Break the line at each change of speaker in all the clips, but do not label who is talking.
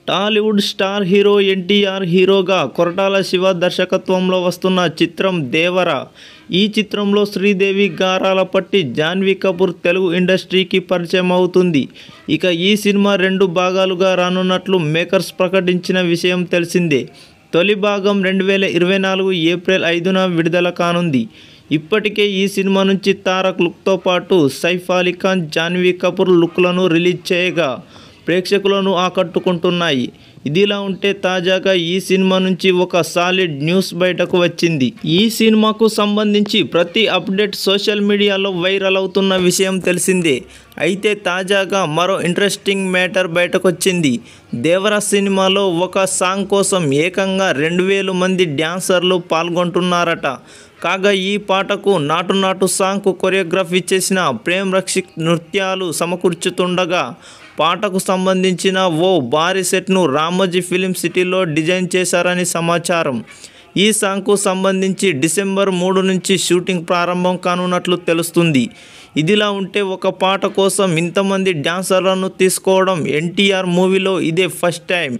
Tollywood star hero NTR హీరోగా కొరటాల శివ దర్శకత్వంలో వస్తున్న చిత్రం దేవర. ఈ చిత్రంలో శ్రీదేవి గారాలపట్టి జాన్వీ కపూర్ తెలుగు ఇండస్ట్రీకి పరిచయం అవుతుంది. ఇక ఈ సినిమా 2 భాగాలుగా రానున్నట్లు మేకర్స్ ప్రకటించిన విషయం తెలిసిందే. తొలి భాగం 2024 ఏప్రిల్ 5న విడుదల కానుంది. ఇప్పటికే ఈ సినిమా నుంచి తారక్ లుక్తో పాటు సైఫ్ అలీ ఖాన్, జాన్వీ కపూర్ లుక్లను రిలీజ్ చేయగా ప్రేక్షకులను ఆకట్టుకుంటున్నాయి. ఇదిలా ఉంటే తాజాగా ఈ సినిమా నుంచి ఒక సాలిడ్ న్యూస్ బయటకు వచ్చింది. ఈ సినిమాకు సంబంధించి ప్రతి అప్డేట్ సోషల్ మీడియాలో వైరల్ అవుతున్న విషయం తెలిసిందే. అయితే తాజాగా మరో ఇంట్రెస్టింగ్ మ్యాటర్ బయటకొచ్చింది. దేవర సినిమాలో ఒక సాంగ్ కోసం ఏకంగా 2000 మంది డ్యాన్సర్లు పాల్గొంటున్నారట. కాగా ఈ పాటకు నాటు నాటు సాంగ్కు కొరియోగ్రఫీ చేసిన ప్రేమ్ రక్షిత్ నృత్యాలు సమకూర్చుతుండగా పాటకు సంబంధించిన ఓ భారీ సెట్ను రామోజీ ఫిలిం సిటీలో డిజైన్ చేశారని సమాచారం. ఈ సాంగ్కు సంబంధించి డిసెంబర్ 3 నుంచి షూటింగ్ ప్రారంభం కానున్నట్లు తెలుస్తుంది. ఇదిలా ఉంటే ఒక పాట కోసం ఇంతమంది డ్యాన్సర్లను తీసుకోవడం ఎన్టీఆర్ మూవీలో ఇదే ఫస్ట్ టైం.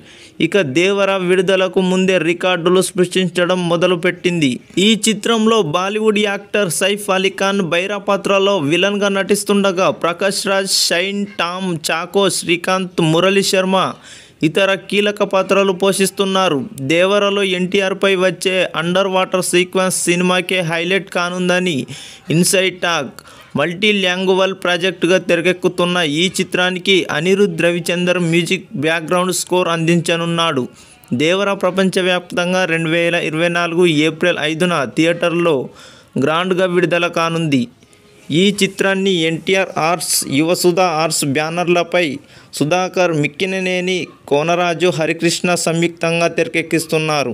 ఇక దేవర విడుదలకు ముందే రికార్డులు సృష్టించడం మొదలుపెట్టింది. ఈ చిత్రంలో బాలీవుడ్ యాక్టర్ సైఫ్ అలీ ఖాన్ బైరా పాత్రలో విలన్గా నటిస్తుండగా ప్రకాష్ రాజ్, షైన్, టామ్, చాకో, శ్రీకాంత్, మురళీ శర్మ ఇతర కీలక పాత్రలు పోషిస్తున్నారు. దేవరలో ఎన్టీఆర్పై వచ్చే అండర్ వాటర్ సీక్వెన్స్ సినిమాకే హైలైట్ కానుందని ఇన్సైడ్ టాక్. మల్టీ లాంగ్వేజ్ ప్రాజెక్టుగా తెరకెక్కుతున్న ఈ చిత్రానికి Anirudh Ravichander music background score అందించనున్నాడు. దేవర ప్రపంచవ్యాప్తంగా 2024 ఏప్రిల్ 5న థియేటర్లో గ్రాండ్గా విడుదల కానుంది. ఈ చిత్రాన్ని ఎన్టీఆర్ ఆర్ట్స్, యువసుధ ఆర్ట్స్ బ్యానర్లపై సుధాకర్, మిక్కినేని, కోనరాజు, హరికృష్ణ సంయుక్తంగా తెరకెక్కిస్తున్నారు.